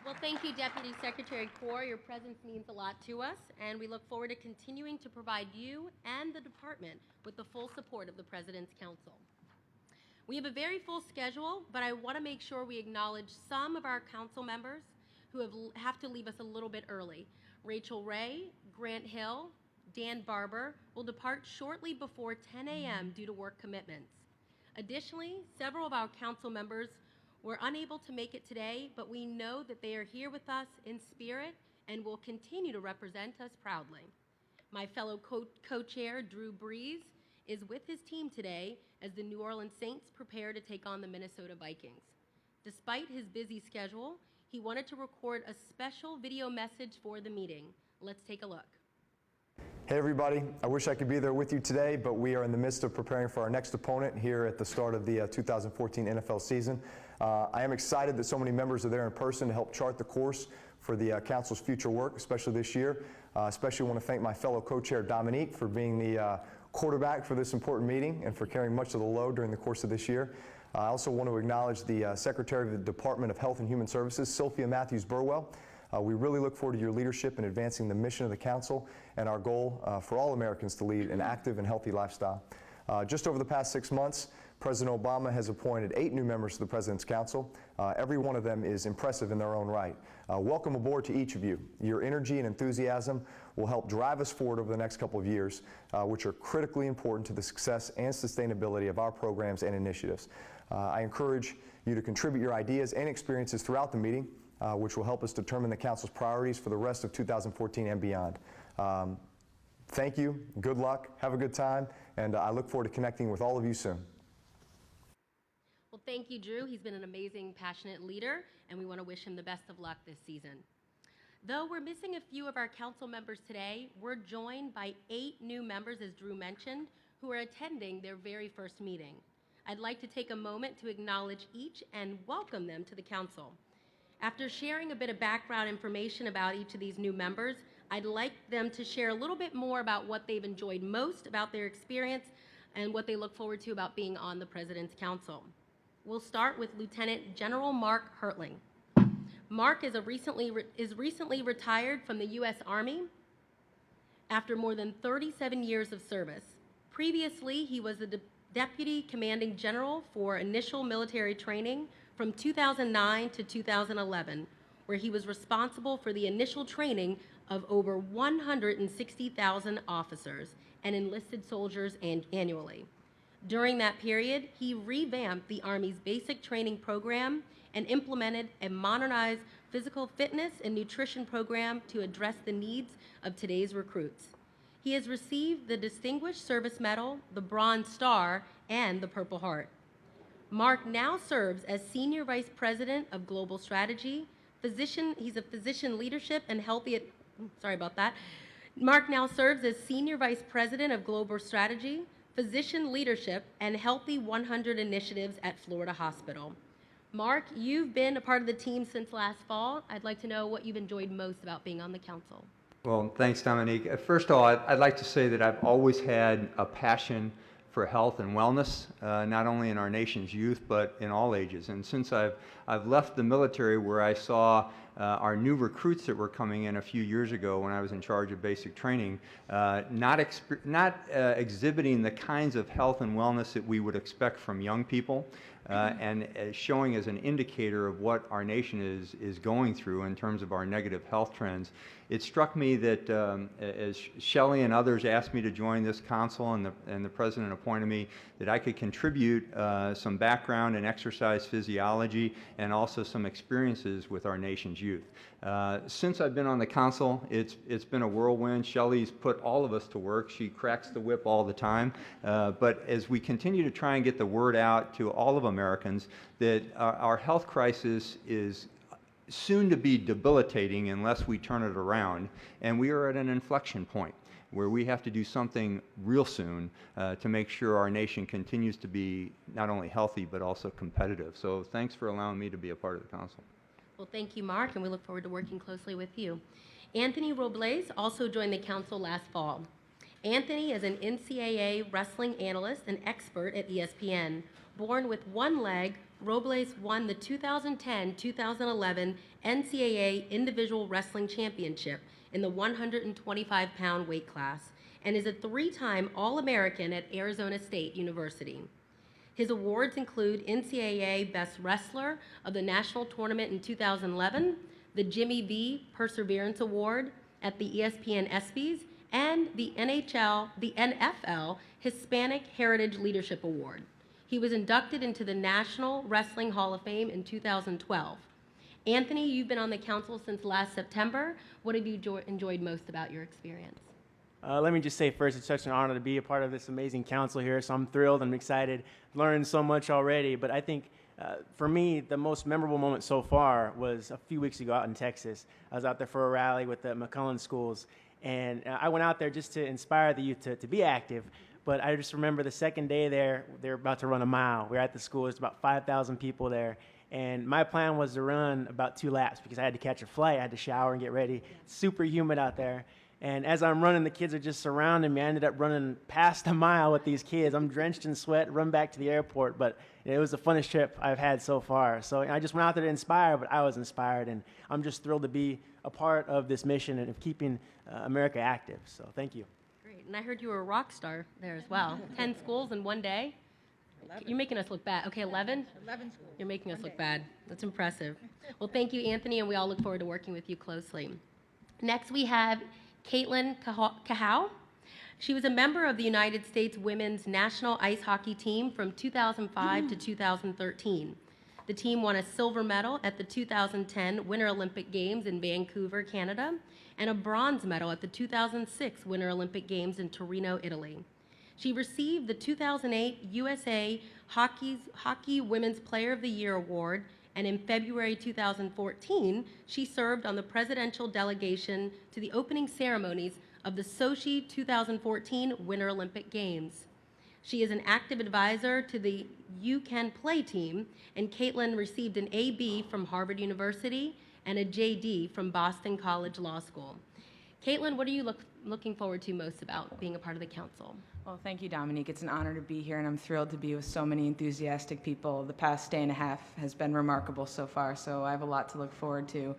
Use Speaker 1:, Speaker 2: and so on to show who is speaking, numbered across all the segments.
Speaker 1: Well, thank you, Deputy Secretary Kaur. Your presence means a lot to us, and we look forward to continuing to provide you and the department with the full support of the President's Council. We have a very full schedule, but I want to make sure we acknowledge some of our council members who have to leave us a little bit early. Rachel Ray, Grant Hill, Dan Barber will depart shortly before 10 a.m. due to work commitments. Additionally, several of our council members were unable to make it today, but we know that they are here with us in spirit and will continue to represent us proudly. My fellow co-chair, Drew Brees, is with his team today as the New Orleans Saints prepare to take on the Minnesota Vikings. Despite his busy schedule, he wanted to record a special video message for the meeting. Let's take a look.
Speaker 2: Hey everybody, I wish I could be there with you today, but we are in the midst of preparing for our next opponent here at the start of the 2014 NFL season. I am excited that so many members are there in person to help chart the course for the Council's future work, especially this year. Especially want to thank my fellow co-chair Dominique for being the quarterback for this important meeting and for carrying much of the load during the course of this year. I also want to acknowledge the Secretary of the Department of Health and Human Services, Sophia Matthews-Burwell. We really look forward to your leadership in advancing the mission of the Council and our goal for all Americans to lead an active and healthy lifestyle. Just over the past 6 months, President Obama has appointed 8 new members to the President's Council. Every one of them is impressive in their own right. Welcome aboard to each of you. Your energy and enthusiasm will help drive us forward over the next couple of years, which are critically important to the success and sustainability of our programs and initiatives. I encourage you to contribute your ideas and experiences throughout the meeting, which will help us determine the Council's priorities for the rest of 2014 and beyond. Thank you, good luck, have a good time, and I look forward to connecting with all of you soon.
Speaker 1: Well, thank you, Drew. He's been an amazing, passionate leader, and we want to wish him the best of luck this season. Though we're missing a few of our council members today, we're joined by 8 new members, as Drew mentioned, who are attending their very first meeting. I'd like to take a moment to acknowledge each and welcome them to the council. After sharing a bit of background information about each of these new members, I'd like them to share a little bit more about what they've enjoyed most about their experience and what they look forward to about being on the President's Council. We'll start with Lieutenant General Mark Hertling. Mark is recently retired from the U.S. Army after more than 37 years of service. Previously, he was the Deputy Commanding General for Initial Military Training from 2009 to 2011, where he was responsible for the initial training of over 160,000 officers and enlisted soldiers annually. During that period, he revamped the Army's basic training program and implemented a modernized physical fitness and nutrition program to address the needs of today's recruits. He has received the Distinguished Service Medal, the Bronze Star, and the Purple Heart. Mark now serves as Senior Vice President of Global Strategy. He's a physician leadership and Mark now serves as Senior Vice President of Global Strategy, Physician Leadership, and Healthy 100 initiatives at Florida Hospital. Mark, you've been a part of the team since last fall. I'd like to know what you've enjoyed most about being on the council.
Speaker 3: Well, thanks, Dominique. First of all, I'd like to say that I've always had a passion for health and wellness, not only in our nation's youth, but in all ages. And since I've left the military, where I saw our new recruits that were coming in a few years ago when I was in charge of basic training, not exhibiting the kinds of health and wellness that we would expect from young people, and showing as an indicator of what our nation is going through in terms of our negative health trends. It struck me that as Shelley and others asked me to join this council and the President appointed me, that I could contribute some background in exercise physiology and also some experiences with our nation's youth. Since I've been on the council, it's been a whirlwind. Shelley's put all of us to work. She cracks the whip all the time. But as we continue to try and get the word out to all of Americans that our health crisis is soon to be debilitating unless we turn it around, and we are at an inflection point where we have to do something real soon to make sure our nation continues to be not only healthy but also competitive. So thanks for allowing me to be a part of the council.
Speaker 1: Well, thank you, Mark, and we look forward to working closely with you. Anthony Robles also joined the council last fall. Anthony is an NCAA wrestling analyst and expert at ESPN. Born with one leg, Robles won the 2010-2011 NCAA Individual Wrestling Championship in the 125-pound weight class and is a three-time All-American at Arizona State University. His awards include NCAA Best Wrestler of the National Tournament in 2011, the Jimmy V Perseverance Award at the ESPN ESPYs, and the NFL Hispanic Heritage Leadership Award. He was inducted into the National Wrestling Hall of Fame in 2012. Anthony, you've been on the council since last September. What have you enjoyed most about your experience?
Speaker 4: Let me just say first, it's such an honor to be a part of this amazing council here, so I'm thrilled and excited, learned so much already, but I think for me, the most memorable moment so far was a few weeks ago out in Texas. I was out there for a rally with the McCullen schools, and I went out there just to inspire the youth to be active, but I just remember the second day there, they were about to run a mile. We were at the school, there's about 5,000 people there, and my plan was to run about 2 laps because I had to catch a flight, I had to shower and get ready. It's super humid out there. And as I'm running, the kids are just surrounding me. I ended up running past a mile with these kids. I'm drenched in sweat, run back to the airport, but it was the funnest trip I've had so far. So I just went out there to inspire, but I was inspired, and I'm just thrilled to be a part of this mission and of keeping America active. So thank you.
Speaker 1: Great, and I heard you were a rock star there as well. 10 schools in one day?
Speaker 5: 11.
Speaker 1: You're making us look bad. Okay, 11?
Speaker 5: 11 schools.
Speaker 1: You're making us look bad. That's impressive. Well, thank you, Anthony, and we all look forward to working with you closely. Next, we have Caitlin Cahow. She was a member of the United States women's national ice hockey team from 2005 to 2013. The team won a silver medal at the 2010 Winter Olympic Games in Vancouver, Canada, and a bronze medal at the 2006 Winter Olympic Games in Torino, Italy. She received the 2008 USA Hockey Women's Player of the Year Award, and in February 2014, she served on the presidential delegation to the opening ceremonies of the Sochi 2014 Winter Olympic Games. She is an active advisor to the You Can Play team, and Caitlin received an AB from Harvard University and a JD from Boston College Law School. Caitlin, what are you looking forward to most about being a part of the council?
Speaker 6: Well, thank you, Dominique. It's an honor to be here, and I'm thrilled to be with so many enthusiastic people. The past day and a half has been remarkable so far, so I have a lot to look forward to.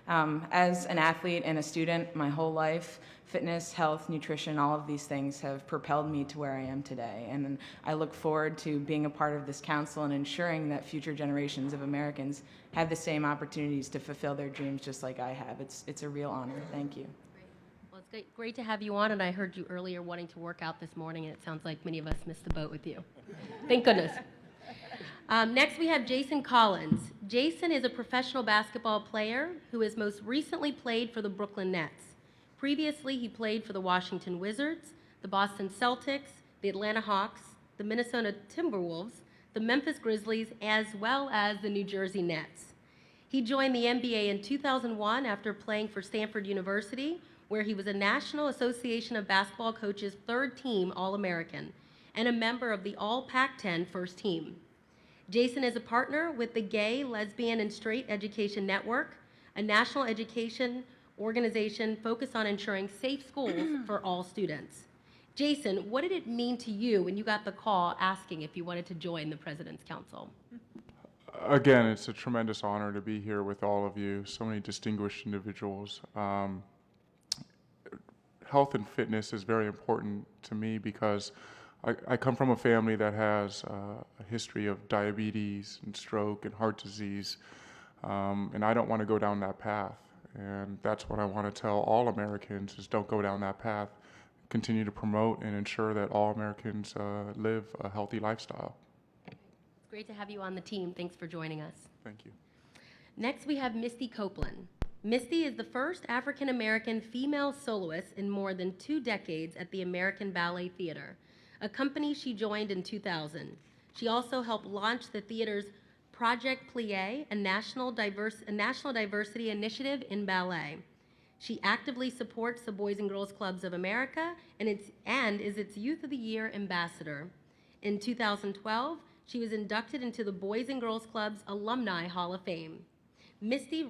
Speaker 6: As an athlete and a student, my whole life, fitness, health, nutrition, all of these things have propelled me to where I am today. And I look forward to being a part of this council and ensuring that future generations of Americans have the same opportunities to fulfill their dreams just like I have. It's a real honor. Thank you.
Speaker 1: Well, it's great to have you on, and I heard you earlier wanting to work out this morning, and it sounds like many of us missed the boat with you. Thank goodness. Next, we have Jason Collins. Jason is a professional basketball player who has most recently played for the Brooklyn Nets. Previously, he played for the Washington Wizards, the Boston Celtics, the Atlanta Hawks, the Minnesota Timberwolves, the Memphis Grizzlies, as well as the New Jersey Nets. He joined the NBA in 2001 after playing for Stanford University, where he was a National Association of Basketball Coaches' third-team All-American and a member of the All-Pac-10 first team. Jason is a partner with the Gay, Lesbian, and Straight Education Network, a national education organization focused on ensuring safe schools for all students. Jason, what did it mean to you when you got the call asking if you wanted to join the President's Council?
Speaker 7: Again, it's a tremendous honor to be here with all of you, so many distinguished individuals. Health and fitness is very important to me because I come from a family that has a history of diabetes and stroke and heart disease, and I don't want to go down that path. And that's what I want to tell all Americans is don't go down that path. Continue to promote and ensure that all Americans live a healthy lifestyle.
Speaker 1: It's great to have you on the team. Thanks for joining us.
Speaker 7: Thank you.
Speaker 1: Next, we have Misty Copeland. Misty is the first African-American female soloist in more than 2 decades at the American Ballet Theater, a company she joined in 2000. She also helped launch the theater's Project Plie, a national diversity initiative in ballet. She actively supports the Boys and Girls Clubs of America and is its Youth of the Year ambassador. In 2012, she was inducted into the Boys and Girls Clubs Alumni Hall of Fame. Misty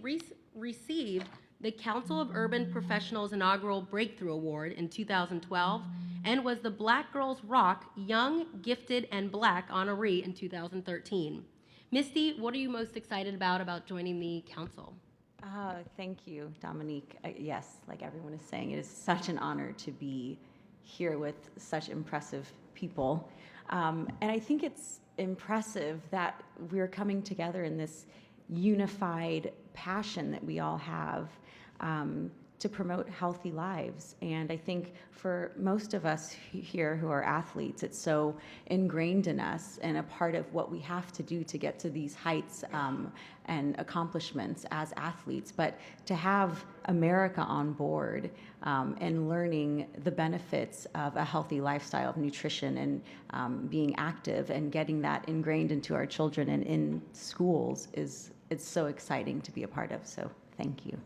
Speaker 1: received the Council of Urban Professionals inaugural Breakthrough Award in 2012, and was the Black Girls Rock Young, Gifted, and Black honoree in 2013. Misty, what are you most excited about joining the council?
Speaker 5: Thank you, Dominique. Yes, like everyone is saying, it is such an honor to be here with such impressive people. And I think it's impressive that we're coming together in this unified passion that we all have to promote healthy lives. And I think for most of us here who are athletes, it's so ingrained in us and a part of what we have to do to get to these heights and accomplishments as athletes. But to have America on board and learning the benefits of a healthy lifestyle of nutrition and being active and getting that ingrained into our children and in schools it's so exciting to be a part of. So thank you.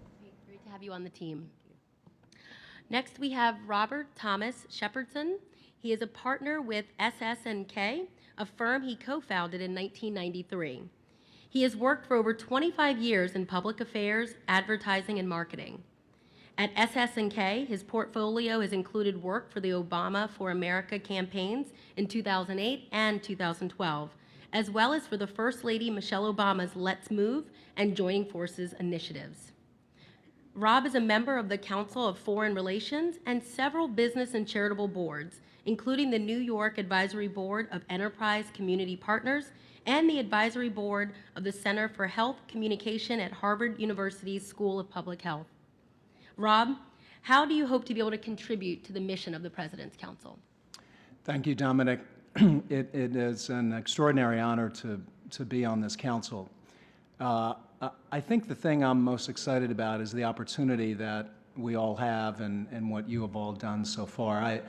Speaker 1: Great to have you on the team. Next, we have Robert Thomas Shepherdson. He is a partner with SSNK, a firm he co-founded in 1993. He has worked for over 25 years in public affairs, advertising, and marketing. At SSNK, his portfolio has included work for the Obama for America campaigns in 2008 and 2012, as well as for the First Lady Michelle Obama's Let's Move and Joining Forces initiatives. Rob is a member of the Council of Foreign Relations and several business and charitable boards, including the New York Advisory Board of Enterprise Community Partners and the Advisory Board of the Center for Health Communication at Harvard University's School of Public Health. Rob, how do you hope to be able to contribute to the mission of the President's Council?
Speaker 8: Thank you, Dominic. It is an extraordinary honor to be on this council. I think the thing I'm most excited about is the opportunity that we all have and what you have all done so far.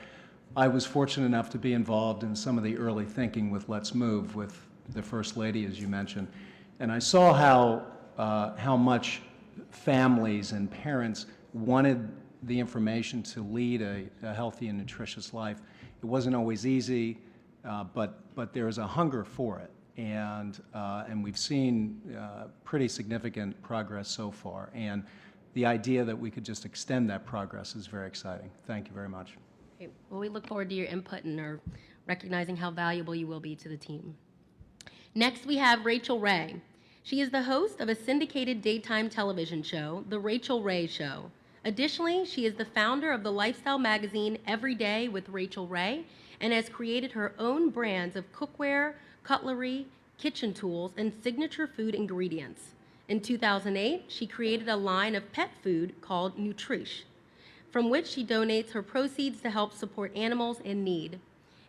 Speaker 8: I was fortunate enough to be involved in some of the early thinking with Let's Move with the First Lady, as you mentioned, and I saw how much families and parents wanted the information to lead a healthy and nutritious life. It wasn't always easy, but there is a hunger for it, and we've seen pretty significant progress so far. And the idea that we could just extend that progress is very exciting. Thank you very much.
Speaker 1: Okay. Well, we look forward to your input and are recognizing how valuable you will be to the team. Next, we have Rachel Ray. She is the host of a syndicated daytime television show, The Rachel Ray Show. Additionally, she is the founder of the lifestyle magazine Every Day with Rachel Ray and has created her own brands of cookware, cutlery, kitchen tools, and signature food ingredients. In 2008, she created a line of pet food called Nutrish, from which she donates her proceeds to help support animals in need.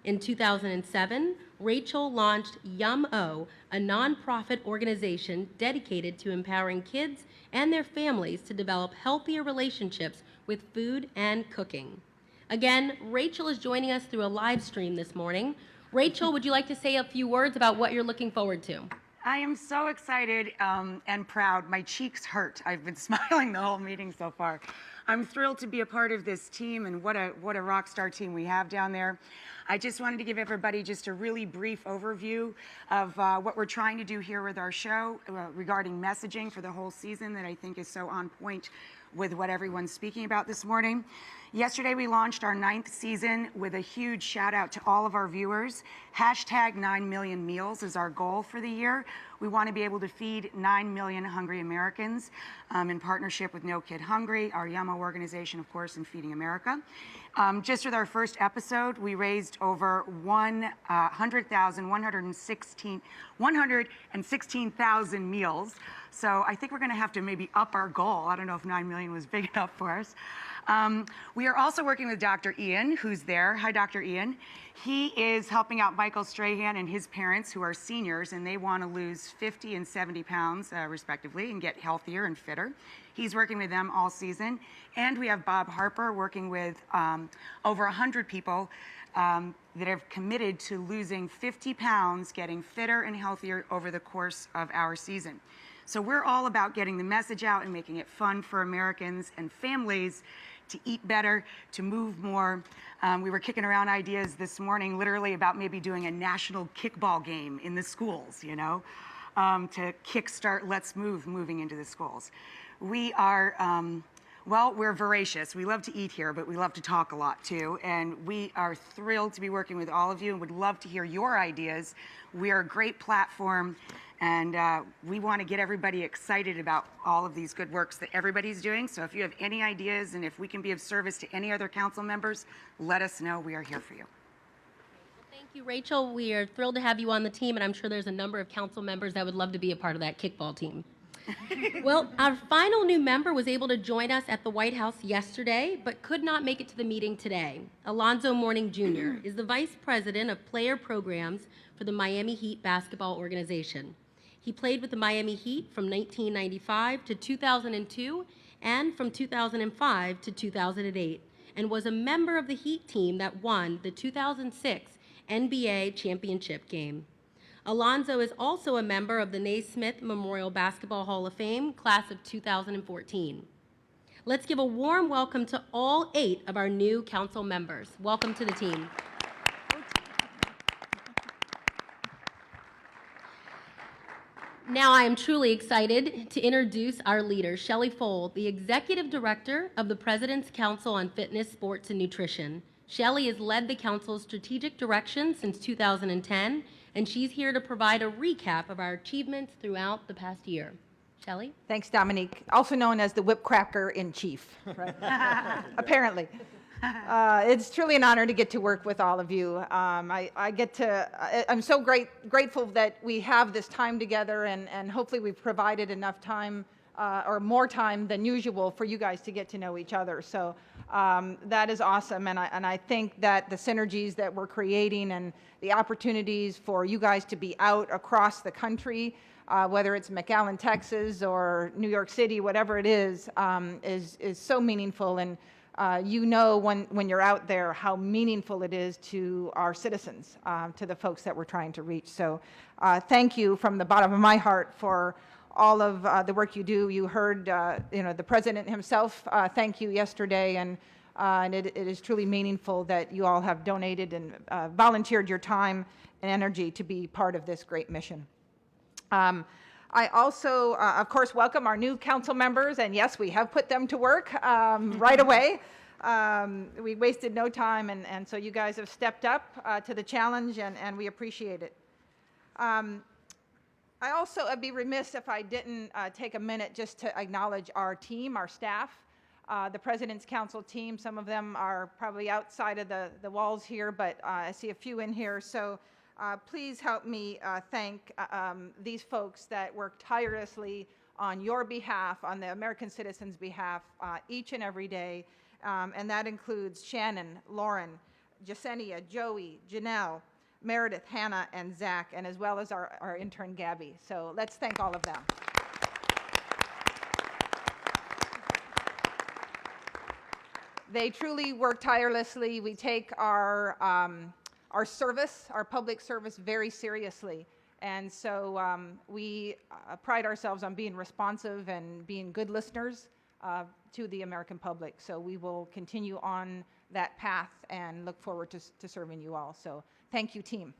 Speaker 1: In 2007, Rachel launched Yum-O, a nonprofit organization dedicated to empowering kids and their families to develop healthier relationships with food and cooking. Again, Rachel is joining us through a live stream this morning. Rachel, would you like to say a few words about what you're looking forward to?
Speaker 9: I am so excited and proud. My cheeks hurt. I've been smiling the whole meeting so far. I'm thrilled to be a part of this team, and what a rock star team we have down there. I just wanted to give everybody just a really brief overview of what we're trying to do here with our show regarding messaging for the whole season that I think is so on point with what everyone's speaking about this morning. Yesterday, we launched our 9th season with a huge shout out to all of our viewers. Hashtag 9 million meals is our goal for the year. We want to be able to feed 9 million hungry Americans in partnership with No Kid Hungry, our Yum-O organization, of course, in Feeding America. Just with our first episode, we raised over 116,000 meals. So I think we're going to have to maybe up our goal. I don't know if 9 million was big enough for us. We are also working with Dr. Ian, who's there. Hi, Dr. Ian. He is helping out Michael Strahan and his parents, who are seniors, and they want to lose 50 and 70 pounds, respectively, and get healthier and fitter. He's working with them all season. And we have Bob Harper working with over 100 people that have committed to losing 50 pounds, getting fitter and healthier over the course of our season. So we're all about getting the message out and making it fun for Americans and families to eat better, to move more. We were kicking around ideas this morning, literally about maybe doing a national kickball game in the schools, you know, to kickstart Let's Move moving into the schools. We are, well, we're voracious. We love to eat here, but we love to talk a lot too. And we are thrilled to be working with all of you and would love to hear your ideas. We are a great platform, and we want to get everybody excited about all of these good works that everybody's doing. So if you have any ideas and if we can be of service to any other council members, let us know. We are here for you.
Speaker 1: Thank you, Rachel. We are thrilled to have you on the team, and I'm sure there's a number of council members that would love to be a part of that kickball team. Well, our final new member was able to join us at the White House yesterday, but could not make it to the meeting today. Alonzo Mourning Jr. is the Vice President of Player Programs for the Miami Heat basketball organization. He played with the Miami Heat from 1995 to 2002 and from 2005 to 2008, and was a member of the Heat team that won the 2006 NBA championship game. Alonzo is also a member of the Naismith Memorial Basketball Hall of Fame, class of 2014. Let's give a warm welcome to all 8 of our new council members. Welcome to the team. Now I am truly excited to introduce our leader, Shelley Fold, the Executive Director of the President's Council on Fitness, Sports, and Nutrition. Shelley has led the council's strategic direction since 2010, and she's here to provide a recap of our achievements throughout the past year. Shelley?
Speaker 10: Thanks, Dominique, also known as the whip cracker in chief, right? Apparently. It's truly an honor to get to work with all of you. I'm so grateful that we have this time together, and hopefully we've provided enough time or more time than usual for you guys to get to know each other. So that is awesome, and I think that the synergies that we're creating and the opportunities for you guys to be out across the country, whether it's McAllen, Texas, or New York City, whatever it is so meaningful. And you know when you're out there how meaningful it is to our citizens, to the folks that we're trying to reach. So thank you from the bottom of my heart for all of the work you do. You heard the president himself thank you yesterday, and it is truly meaningful that you all have donated and volunteered your time and energy to be part of this great mission. I also, of course, welcome our new council members, and yes, we have put them to work right away. We wasted no time, and so you guys have stepped up to the challenge, and we appreciate it. I also would be remiss if I didn't take a minute just to acknowledge our team, our staff, the President's Council team. Some of them are probably outside of the walls here, but I see a few in here. So please help me thank these folks that work tirelessly on your behalf, on the American citizens' behalf, each and every day. And that includes Shannon, Lauren, Jasenia, Joey, Janelle, Meredith, Hannah, and Zach, and as well as our intern, Gabby. So let's thank all of them. They truly work tirelessly. We take our service, our public service, very seriously. And so we pride ourselves on being responsive and being good listeners to the American public. So we will continue on that path and look forward to serving you all. So thank you, team.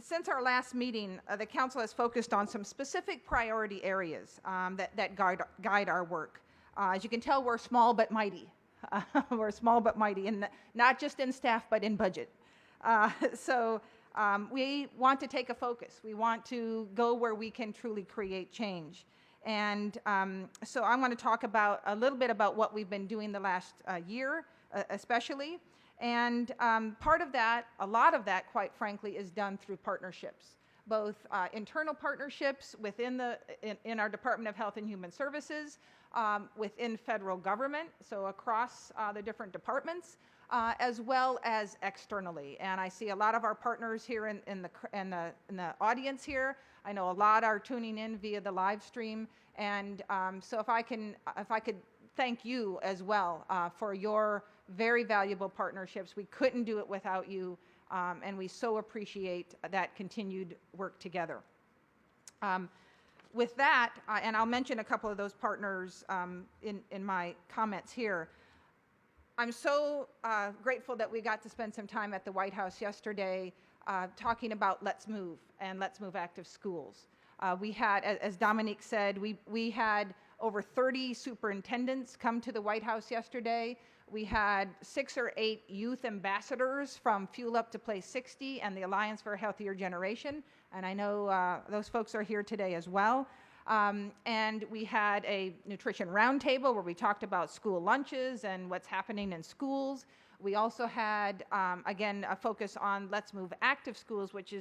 Speaker 10: Since our last meeting, the council has focused on some specific priority areas that guide our work. As you can tell, we're small but mighty. We're small but mighty, and not just in staff, but in budget. So we want to take a focus. We want to go where we can truly create change. And so I want to talk a little bit about what we've been doing the last year, especially. And part of that, a lot of that, quite frankly, is done through partnerships, both internal partnerships within in our Department of Health and Human Services, within federal government, so across the different departments, as well as externally. And I see a lot of our partners here in the audience here. I know a lot are tuning in via the live stream, and so if I could thank you as well for your very valuable partnerships. We couldn't do it without you, and we so appreciate that continued work together. With that, and I'll mention a couple of those partners in my comments here. I'm so grateful that we got to spend some time at the White House yesterday talking about Let's Move and Let's Move Active Schools. We had, as Dominique said, we had over 30 superintendents come to the White House yesterday. We had 6 or 8 youth ambassadors from Fuel Up to Play 60 and the Alliance for a Healthier Generation. And I know those folks are here today as well. And we had a nutrition roundtable where we talked about school lunches and what's happening in schools. We also had, again, a focus on Let's Move Active Schools, which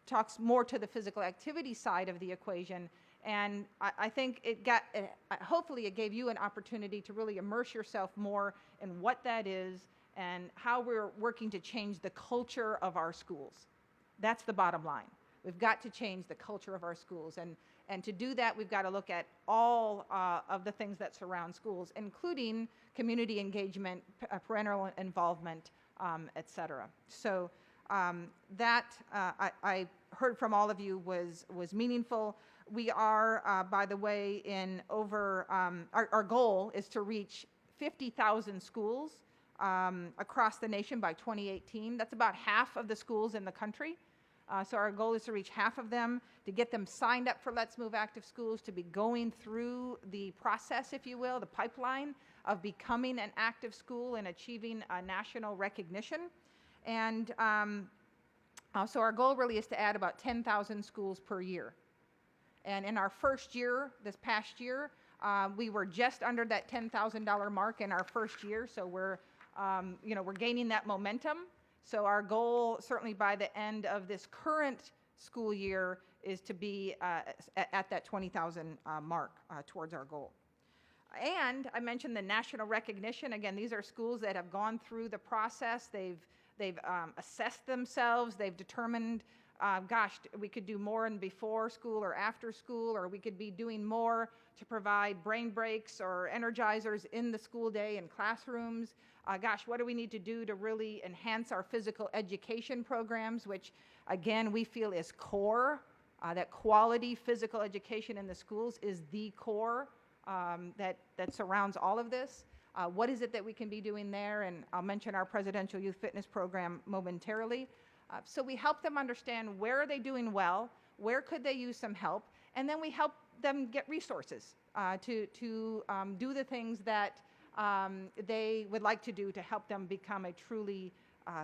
Speaker 10: talks more to the physical activity side of the equation. And I think hopefully it gave you an opportunity to really immerse yourself more in what that is and how we're working to change the culture of our schools. That's the bottom line. We've got to change the culture of our schools. And to do that, we've got to look at all of the things that surround schools, including community engagement, parental involvement, et cetera. So that I heard from all of you was meaningful. We are, by the way, in over, our goal is to reach 50,000 schools across the nation by 2018. That's about half of the schools in the country. So our goal is to reach half of them, to get them signed up for Let's Move Active Schools, to be going through the process, if you will, the pipeline of becoming an active school and achieving national recognition. And so our goal really is to add about 10,000 schools per year. And in our first year, this past year, we were just under that $10,000 mark in our first year. So we're gaining that momentum. So our goal, certainly by the end of this current school year, is to be at that 20,000 mark towards our goal. And I mentioned the national recognition. Again, these are schools that have gone through the process. They've assessed themselves. They've determined, we could do more in before school or after school, or we could be doing more to provide brain breaks or energizers in the school day in classrooms. What do we need to do to really enhance our physical education programs, which, again, we feel is core, that quality physical education in the schools is the core that surrounds all of this. What is it that we can be doing there? And I'll mention our Presidential Youth Fitness Program momentarily. So we help them understand where are they doing well, where could they use some help, and then we help them get resources to do the things that they would like to do to help them become a truly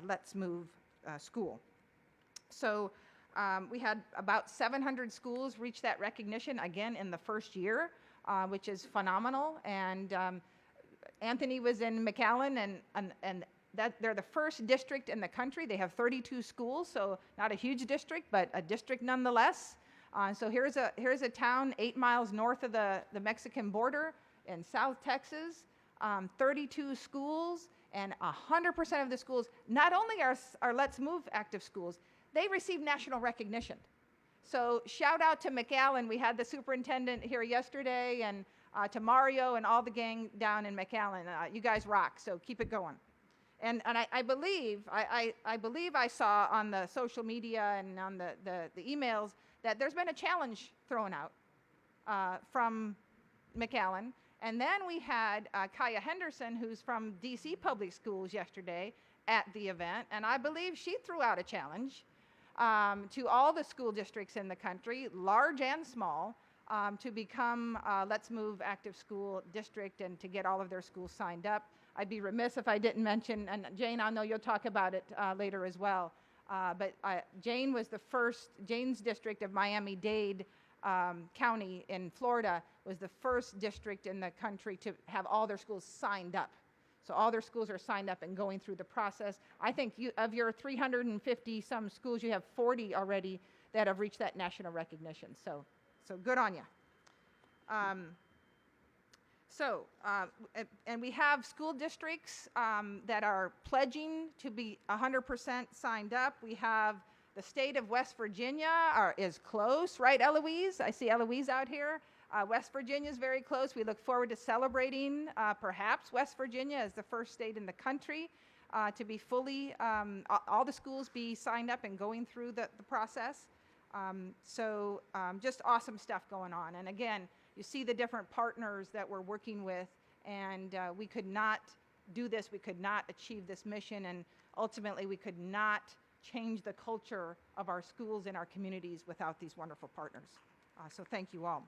Speaker 10: Let's Move school. So we had about 700 schools reach that recognition, again, in the first year, which is phenomenal. And Anthony was in McAllen, and that they're the first district in the country. They have 32 schools, so not a huge district, but a district nonetheless. So here's a town 8 miles north of the Mexican border in South Texas, 32 schools, and 100% of the schools not only are Let's Move active schools, they receive national recognition. So shout out to McAllen. We had the superintendent here yesterday, and to Mario and all the gang down in McAllen. You guys rock, so keep it going. And I believe I saw on the social media and on the emails that there's been a challenge thrown out from McAllen. And then we had Kaya Henderson, who's from DC Public Schools, yesterday at the event. And I believe she threw out a challenge to all the school districts in the country, large and small, to become Let's Move Active School District and to get all of their schools signed up. I'd be remiss if I didn't mention, and Jane, I know you'll talk about it later as well, but Jane was Jane's district of Miami-Dade County in Florida was the first district in the country to have all their schools signed up. So all their schools are signed up and going through the process. I think of your 350 some schools, you have 40 already that have reached that national recognition. So good on you. And we have school districts that are pledging to be 100% signed up. We have the state of West Virginia is close, right, Eloise? I see Eloise out here. West Virginia is very close. We look forward to celebrating perhaps West Virginia as the first state in the country to be fully, all the schools be signed up and going through the process. Just awesome stuff going on. And again, you see the different partners that we're working with, and we could not do this, we could not achieve this mission, and ultimately we could not change the culture of our schools and our communities without these wonderful partners. So thank you all.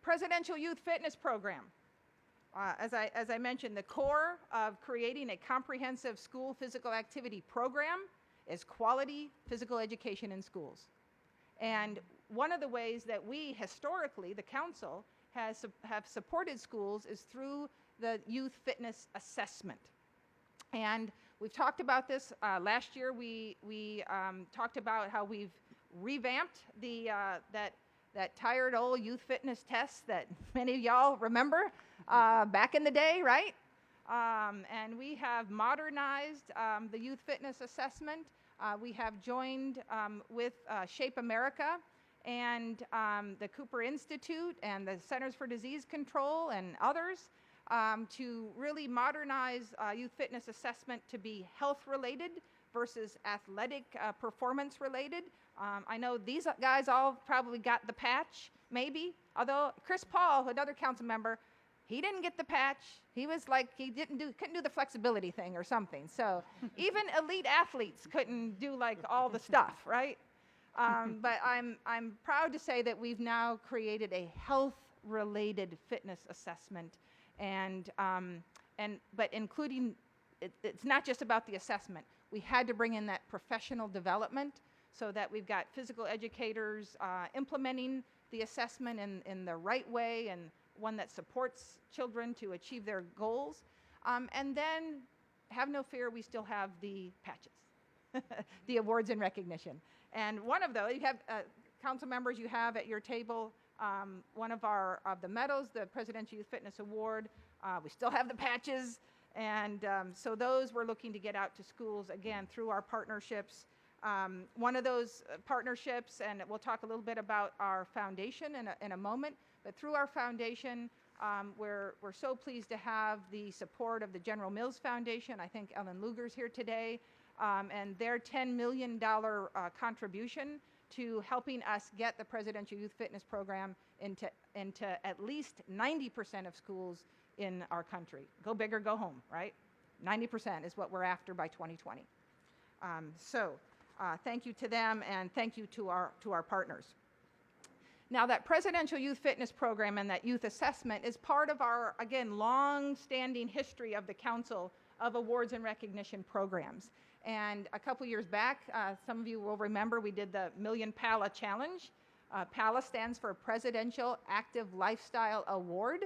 Speaker 10: Presidential Youth Fitness Program. As I mentioned, the core of creating a comprehensive school physical activity program is quality physical education in schools. And one of the ways that we historically, the council, have supported schools is through the youth fitness assessment. And we've talked about this. Last year we talked about how we've revamped that tired old youth fitness test that many of y'all remember back in the day, right? And we have modernized the youth fitness assessment. We have joined with Shape America and the Cooper Institute and the Centers for Disease Control and others to really modernize youth fitness assessment to be health-related versus athletic performance-related. I know these guys all probably got the patch, maybe, although Chris Paul, another council member, he didn't get the patch. He was like, couldn't do the flexibility thing or something. So even elite athletes couldn't do like all the stuff, right? But I'm proud to say that we've now created a health-related fitness assessment, but including, it's not just about the assessment. We had to bring in that professional development so that we've got physical educators implementing the assessment in the right way and one that supports children to achieve their goals. And then, have no fear, we still have the patches, the awards and recognition. And one of those, you have council members, you have at your table one of the medals, the Presidential Youth Fitness Award. We still have the patches. And so those we're looking to get out to schools, again, through our partnerships. One of those partnerships, and we'll talk a little bit about our foundation in a moment, but through our foundation, we're so pleased to have the support of the General Mills Foundation. I think Ellen Luger's here today, and their $10 million contribution to helping us get the Presidential Youth Fitness Program into at least 90% of schools in our country. Go big or go home, right? 90% is what we're after by 2020. Thank you to them, and thank you to our partners. Now, that Presidential Youth Fitness Program and that youth assessment is part of our, again, long-standing history of the Council of Awards and Recognition Programs. And a couple years back, some of you will remember, we did the Million PALA Challenge. PALA stands for Presidential Active Lifestyle Award.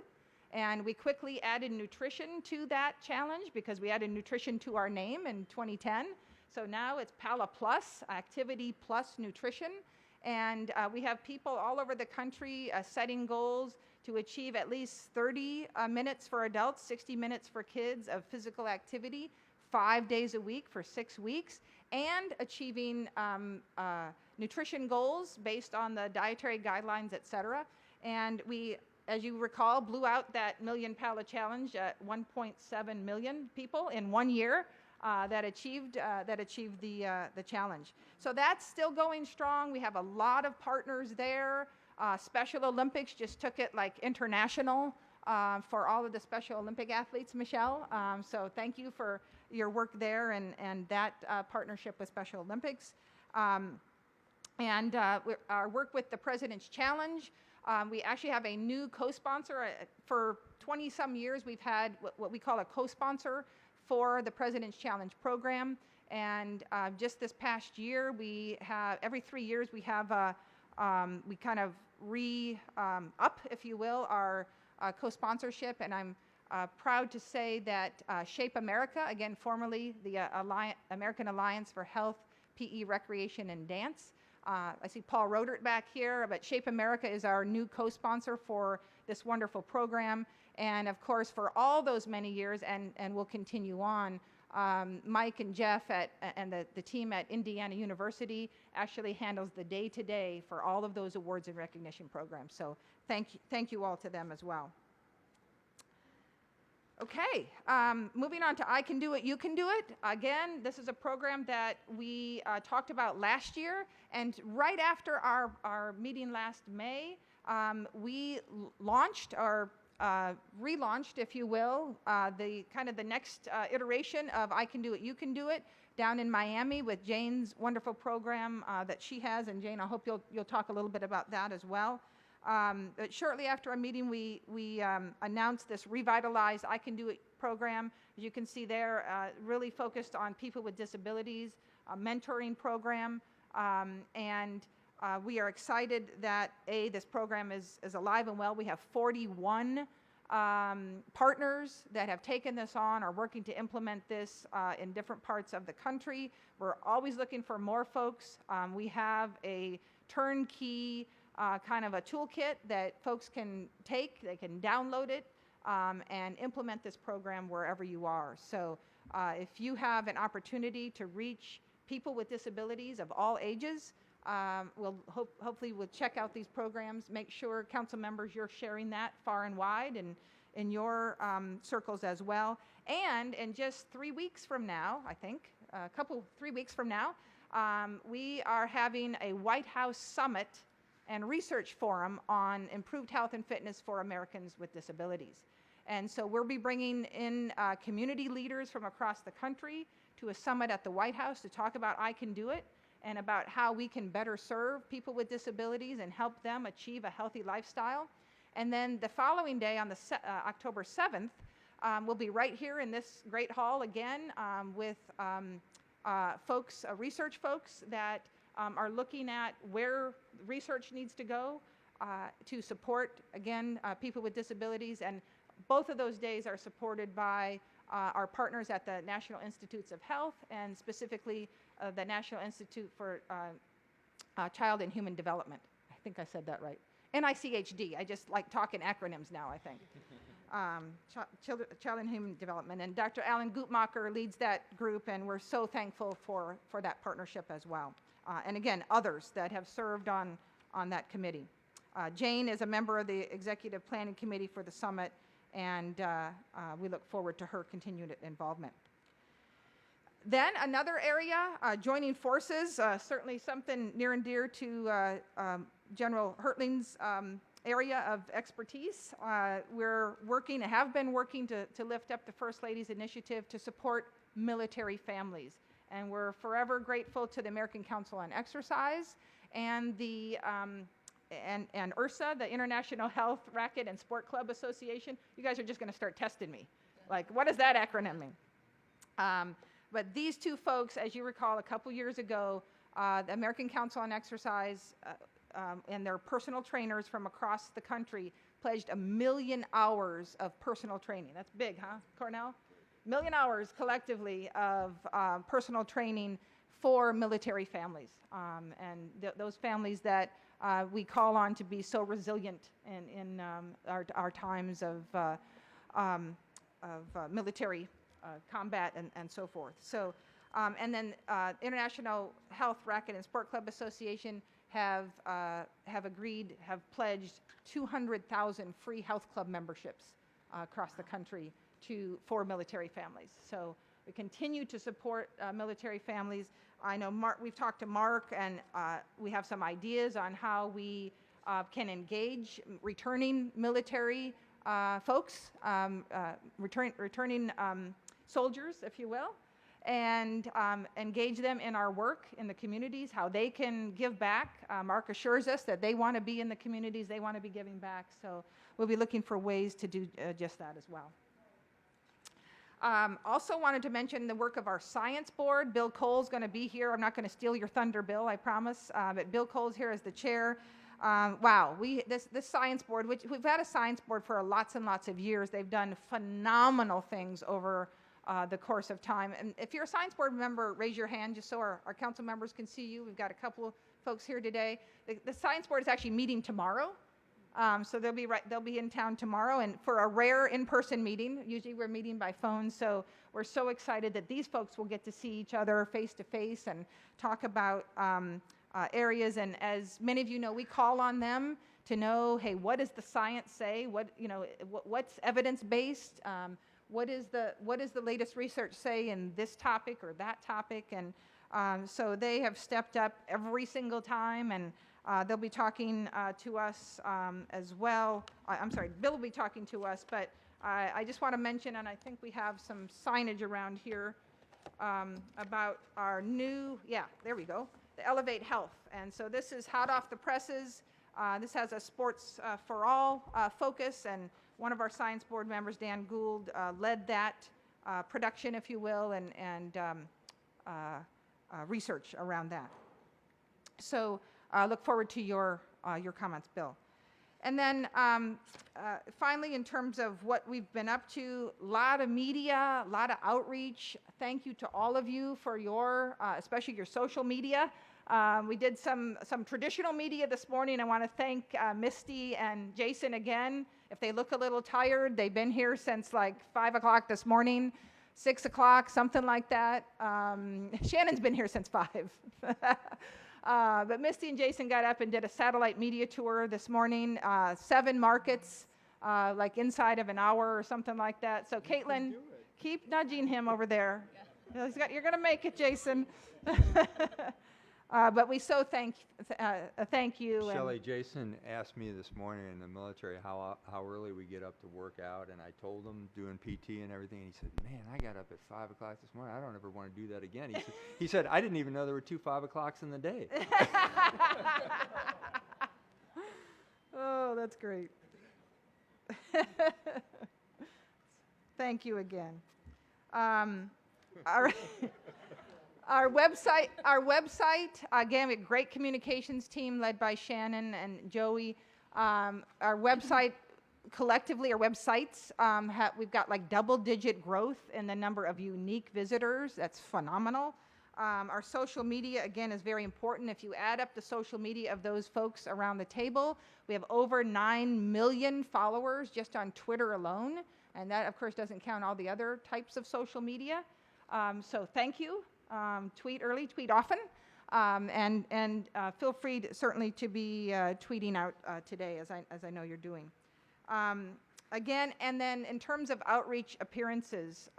Speaker 10: And we quickly added nutrition to that challenge because we added nutrition to our name in 2010. So now it's PALA Plus, Activity Plus Nutrition. And we have people all over the country setting goals to achieve at least 30 minutes for adults, 60 minutes for kids of physical activity, 5 days a week for 6 weeks, and achieving nutrition goals based on the dietary guidelines, et cetera. And we, as you recall, blew out that Million PALA Challenge, 1.7 million people in 1 year. That achieved the challenge. So that's still going strong. We have a lot of partners there. Special Olympics just took it like international for all of the Special Olympic athletes, Michelle. So thank you for your work there and that partnership with Special Olympics. Our work with the President's Challenge. We actually have a new co-sponsor. For 20-some years, we've had what we call a co-sponsor for the President's Challenge program. And just this past year, we have, every 3 years, we have, we kind of up, if you will, our co-sponsorship. And I'm proud to say that Shape America, again, formerly the American Alliance for Health, PE, Recreation, and Dance. I see Paul Rodert back here, but Shape America is our new co-sponsor for this wonderful program. And of course, for all those many years, and will continue on, Mike and Jeff and the team at Indiana University actually handles the day-to-day for all of those awards and recognition programs. So thank you all to them as well. Okay, moving on to I Can Do It, You Can Do It. Again, this is a program that we talked about last year, and right after our meeting last May, we launched or relaunched, if you will, the next iteration of I Can Do It, You Can Do It, down in Miami with Jane's wonderful program that she has. And Jane, I hope you'll talk a little bit about that as well. But shortly after our meeting, we announced this Revitalize I Can Do It program. As you can see there, really focused on people with disabilities, a mentoring program, and we are excited that this program is alive and well. We have 41 partners that have taken this on, are working to implement this in different parts of the country. We're always looking for more folks. We have a turnkey kind of a toolkit that folks can take. They can download it and implement this program wherever you are. So if you have an opportunity to reach people with disabilities of all ages, hopefully we'll check out these programs. Make sure, council members, you're sharing that far and wide and in your circles as well. And in just 3 weeks from now, I think, 3 weeks from now, we are having a White House Summit and Research Forum on improved health and fitness for Americans with disabilities. And so we'll be bringing in community leaders from across the country to a summit at the White House to talk about I Can Do It and about how we can better serve people with disabilities and help them achieve a healthy lifestyle. And then the following day, on the October 7th, we'll be right here in this great hall again with research folks that are looking at where research needs to go to support, again, people with disabilities. And both of those days are supported by our partners at the National Institutes of Health and specifically the National Institute for Child and Human Development. I think I said that right. NICHD. I just like talking acronyms now, I think. Child and Human Development. And Dr. Alan Guttmacher leads that group, and we're so thankful for that partnership as well. And again, others that have served on that committee. Jane is a member of the Executive Planning Committee for the Summit, and we look forward to her continued involvement. Then another area, joining forces, certainly something near and dear to General Hertling's area of expertise. We're working, have been working to lift up the First Lady's initiative to support military families. And we're forever grateful to the American Council on Exercise and the and IHRSA, the International Health, Racquet, and Sport Club Association. You guys are just going to start testing me. Like, what does that acronym mean? But these two folks, as you recall, a couple years ago, the American Council on Exercise and their personal trainers from across the country pledged 1 million hours of personal training. That's big, huh, Cornell? 1 million hours collectively of personal training for military families, and those families that we call on to be so resilient in our times of military combat and so forth. So, and then International Health, Racquet, and Sport Club Association have pledged 200,000 free health club memberships across the country for military families. So we continue to support military families. I know we've talked to Mark, and we have some ideas on how we can engage returning military folks, returning soldiers, if you will, and engage them in our work in the communities, how they can give back. Mark assures us that they want to be in the communities, they want to be giving back. So we'll be looking for ways to do just that as well. Also wanted to mention the work of our science board. Bill Cole's going to be here. I'm not going to steal your thunder, Bill, I promise. But Bill Cole's here as the chair. Wow, this science board, which we've had a science board for lots and lots of years. They've done phenomenal things over the course of time. And if you're a science board member, raise your hand just so our council members can see you. We've got a couple of folks here today. The science board is actually meeting tomorrow. So they'll be in town tomorrow, and for a rare in-person meeting. Usually we're meeting by phone, so we're so excited that these folks will get to see each other face to face and talk about areas. And as many of you know, we call on them to know, hey, what does the science say? What's evidence-based? What is the latest research say in this topic or that topic? And so they have stepped up every single time, and they'll be talking to us as well. I'm sorry, Bill will be talking to us, but I just want to mention, and I think we have some signage around here about our new, there we go, the Elevate Health. And so this is hot off the presses. This has a sports for all focus, and one of our science board members, Dan Gould, led that production, if you will, and research around that. So look forward to your comments, Bill. And then finally, in terms of what we've been up to, a lot of media, a lot of outreach. Thank you to all of you for your, especially your social media. We did some traditional media this morning. I want to thank Misty and Jason again. If they look a little tired, they've been here since like 5 o'clock this morning, 6 o'clock, something like that. Shannon's been here since 5. But Misty and Jason got up and did a satellite media tour this morning, 7 markets, like inside of an hour or something like that. So Caitlin, keep nudging him over there. You're going to make it, Jason. But we so thank you.
Speaker 3: Shelley, Jason asked me this morning in the military how early we get up to work out, and I told him doing PT and everything, and he said, man, I got up at 5 o'clock this morning. I don't ever want to do that again. He said, I didn't even know there were 2 5 o'clocks in the day.
Speaker 10: Oh, that's great. Thank you again. All right. Our website, again, we have a great communications team led by Shannon and Joey. Our website, collectively, our websites, we've got like double-digit growth in the number of unique visitors. That's phenomenal. Our social media, again, is very important. If you add up the social media of those folks around the table, we have over 9 million followers just on Twitter alone. And that, of course, doesn't count all the other types of social media. So thank you. Tweet early, tweet often, and feel free certainly to be tweeting out today, as I know you're doing. Again, and then in terms of outreach appearances,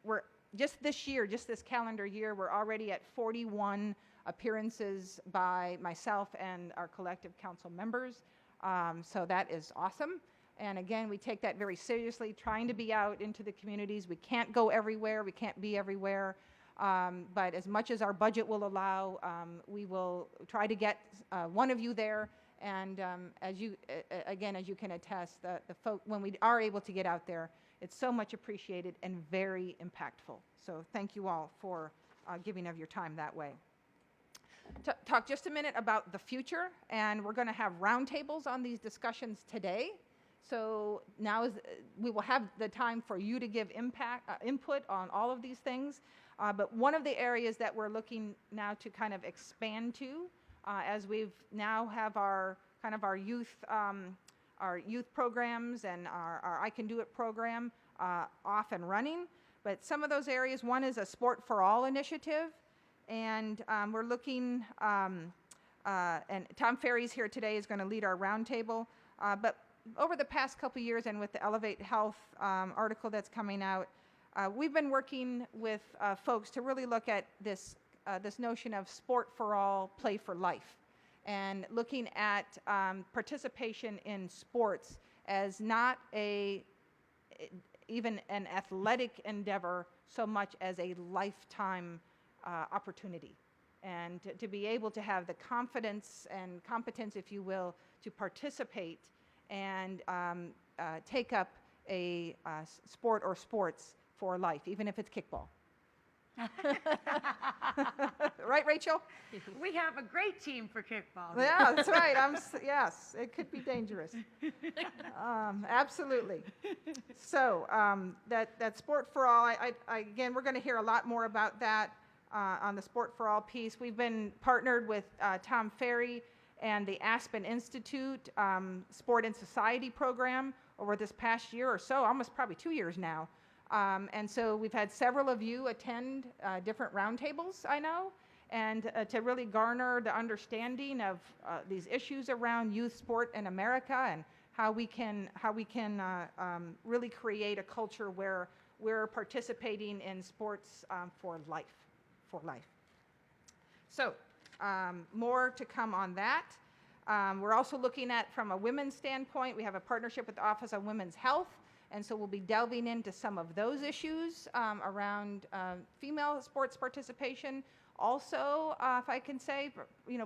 Speaker 10: we're just this year, just this calendar year, we're already at 41 appearances by myself and our collective council members. So that is awesome. And again, we take that very seriously, trying to be out into the communities. We can't go everywhere. We can't be everywhere. But as much as our budget will allow, we will try to get one of you there. And as you can attest, the folk, when we are able to get out there, it's so much appreciated and very impactful. So thank you all for giving of your time that way. Talk just a minute about the future, and we're going to have roundtables on these discussions today. So now we will have the time for you to give input on all of these things. But one of the areas that we're looking now to kind of expand to, as we've now have our kind of our youth programs and our I Can Do It program off and running. But some of those areas, one is a Sport for All initiative, and we're looking. And Tom Ferry's here today, is going to lead our roundtable. But over the past couple years, and with the Elevate Health article that's coming out, we've been working with folks to really look at this notion of sport for all, play for life, and looking at participation in sports as not even an athletic endeavor so much as a lifetime opportunity, and to be able to have the confidence and competence, if you will, to participate and take up a sport or sports for life, even if it's kickball. Right, Rachel?
Speaker 9: We have a great team for kickball.
Speaker 10: Yeah, that's right. Yes, it could be dangerous. Absolutely. So that Sport for All, again, we're going to hear a lot more about that on the Sport for All piece. We've been partnered with Tom Ferry and the Aspen Institute Sport and Society program over this past year or so, almost probably 2 years now. And so we've had several of you attend different roundtables, I know, and to really garner the understanding of these issues around youth sport in America and how we can really create a culture where we're participating in sports for life. So more to come on that. We're also looking at, from a women's standpoint, we have a partnership with the Office of Women's Health, And so we'll be delving into some of those issues around female sports participation. Also, if I can say,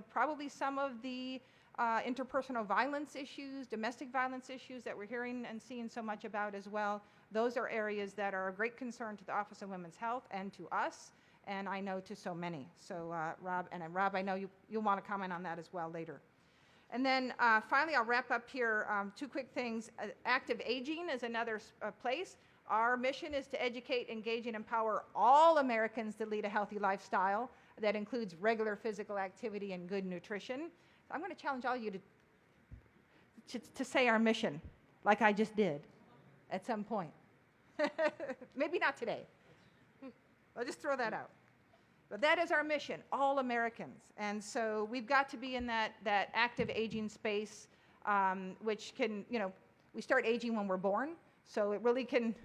Speaker 10: probably some of the interpersonal violence issues, domestic violence issues that we're hearing and seeing so much about as well. Those are areas that are a great concern to the Office of Women's Health and to us, and I know to so many. So Rob, I know you'll want to comment on that as well later. And then finally, I'll wrap up here. Two quick things. Active aging is another place. Our mission is to educate, engage, and empower all Americans to lead a healthy lifestyle that includes regular physical activity and good nutrition. I'm going to challenge all of you to say our mission, like I just did, at some point. Maybe not today. I'll just throw that out. But that is our mission, all Americans. And so we've got to be in that active aging space, which can, we start aging when we're born. So it really can,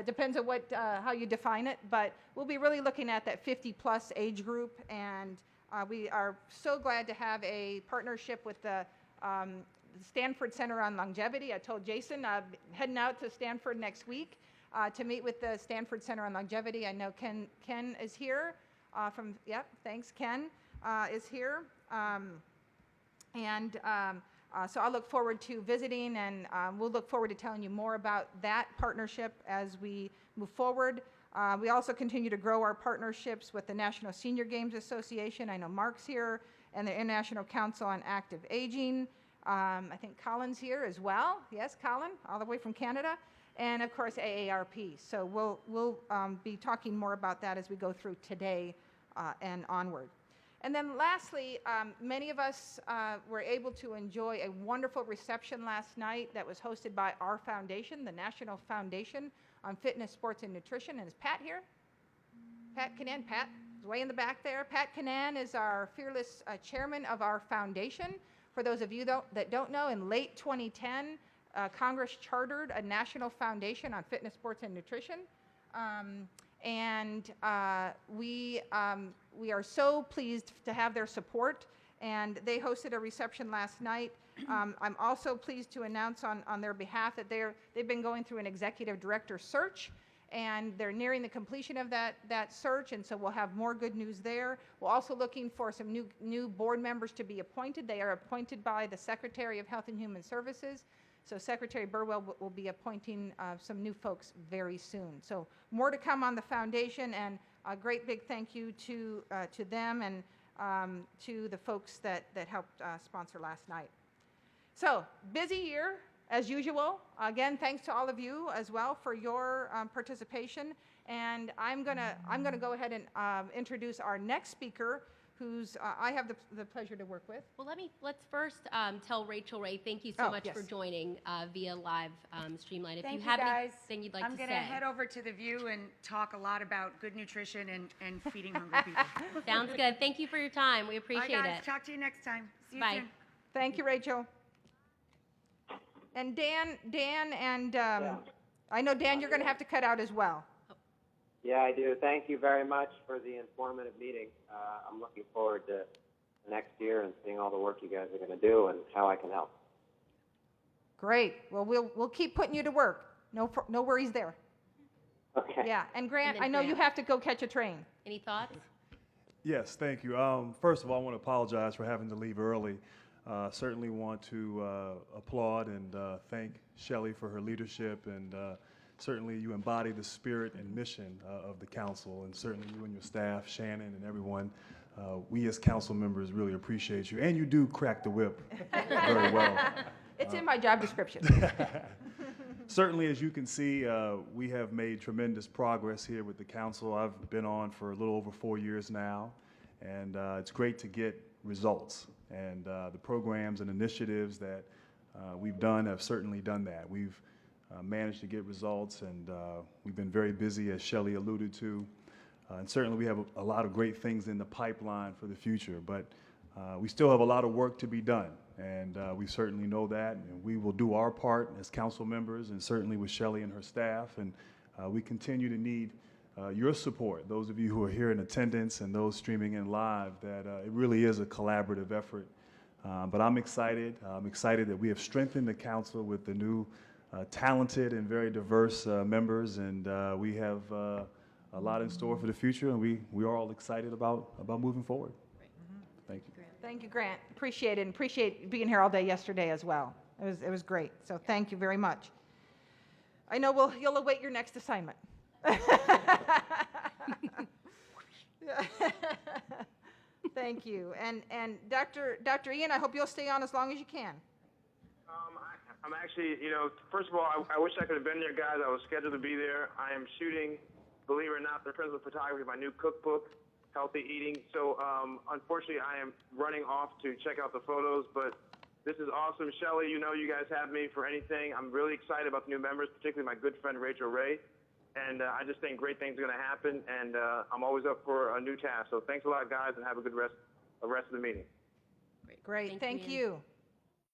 Speaker 10: depends on how you define it. But we'll be really looking at that 50-plus age group. And we are so glad to have a partnership with the Stanford Center on Longevity. I told Jason I'm heading out to Stanford next week to meet with the Stanford Center on Longevity. I know Ken is here thanks, Ken is here. So I look forward to visiting, and we'll look forward to telling you more about that partnership as we move forward. We also continue to grow our partnerships with the National Senior Games Association. I know Mark's here, and the International Council on Active Aging. I think Colin's here as well. Yes, Colin, all the way from Canada. And of course, AARP. So we'll be talking more about that as we go through today and onward. And then lastly, many of us were able to enjoy a wonderful reception last night that was hosted by our foundation, the National Foundation on Fitness, Sports, and Nutrition. And is Pat here? Pat Canan. Pat is way in the back there. Pat Canan is our fearless chairman of our foundation. For those of you that don't know, in late 2010, Congress chartered a national foundation on fitness, sports, and nutrition. We are so pleased to have their support, and they hosted a reception last night. I'm also pleased to announce on their behalf that they've been going through an executive director search, and they're nearing the completion of that search, and so we'll have more good news there. We're also looking for some new board members to be appointed. They are appointed by the Secretary of Health and Human Services. So Secretary Burwell will be appointing some new folks very soon. So more to come on the foundation, and a great big thank you to them and to the folks that helped sponsor last night. So busy year as usual. Again, thanks to all of you as well for your participation. And I'm gonna go ahead and introduce our next speaker, who's I have the pleasure to work with.
Speaker 1: Well, let's first tell Rachel Ray, thank you so much for joining via live streamline. If
Speaker 9: Thank
Speaker 1: you
Speaker 9: you,
Speaker 1: have
Speaker 9: guys.
Speaker 1: anything you'd like
Speaker 9: I'm
Speaker 1: to
Speaker 9: going
Speaker 1: say.
Speaker 9: to head over to the View and talk a lot about good nutrition and feeding hungry people.
Speaker 1: Sounds good. Thank you for your time. We appreciate
Speaker 9: Bye, guys.
Speaker 1: it.
Speaker 9: Talk to you next time. See you
Speaker 1: Bye.
Speaker 9: soon.
Speaker 10: Thank you, Rachel. And Dan, and I know, Dan, you're going to have to cut out as well.
Speaker 11: Yeah, I do. Thank you very much for the informative meeting. I'm looking forward to next year and seeing all the work you guys are going to do and how I can help.
Speaker 10: Great. Well, we'll keep putting you to work. No worries there.
Speaker 11: Okay.
Speaker 10: Yeah. And Grant,
Speaker 1: And then
Speaker 10: I know you
Speaker 1: Grant.
Speaker 10: have to go catch a train.
Speaker 1: Any thoughts?
Speaker 12: Yes, thank you. First of all, I want to apologize for having to leave early. Certainly want to applaud and thank Shelley for her leadership, and certainly you embody the spirit and mission of the council, and certainly you and your staff, Shannon and everyone. We as council members really appreciate you, and you do crack the whip very well.
Speaker 10: It's in my job description.
Speaker 12: Certainly, as you can see, we have made tremendous progress here with the council. I've been on for a little over 4 years now, and it's great to get results. And the programs and initiatives that we've done have certainly done that. We've managed to get results, and we've been very busy, as Shelley alluded to. And certainly we have a lot of great things in the pipeline for the future, but we still have a lot of work to be done, and we certainly know that, and we will do our part as council members, and certainly with Shelley and her staff, and we continue to need your support, those of you who are here in attendance and those streaming in live, that it really is a collaborative effort. But I'm excited. I'm excited that we have strengthened the council with the new talented and very diverse members, and we have a lot in store for the future, and we are all excited about moving forward. Thank you.
Speaker 10: Thank you, Grant. Appreciate it, and appreciate being here all day yesterday as well. It was great. So thank you very much. I know you'll await your next assignment. Thank you. And Dr. Ian, I hope you'll stay on as long as you can.
Speaker 13: I'm actually, first of all, I wish I could have been there, guys. I was scheduled to be there. I am shooting, believe it or not, the principal photography of my new cookbook, Healthy Eating. So unfortunately, I am running off to check out the photos, but this is awesome. Shelley, you guys have me for anything. I'm really excited about the new members, particularly my good friend Rachel Ray. And I just think great things are going to happen, and I'm always up for a new task. So thanks a lot, guys, and have a good rest of the meeting.
Speaker 10: Great. Thank you.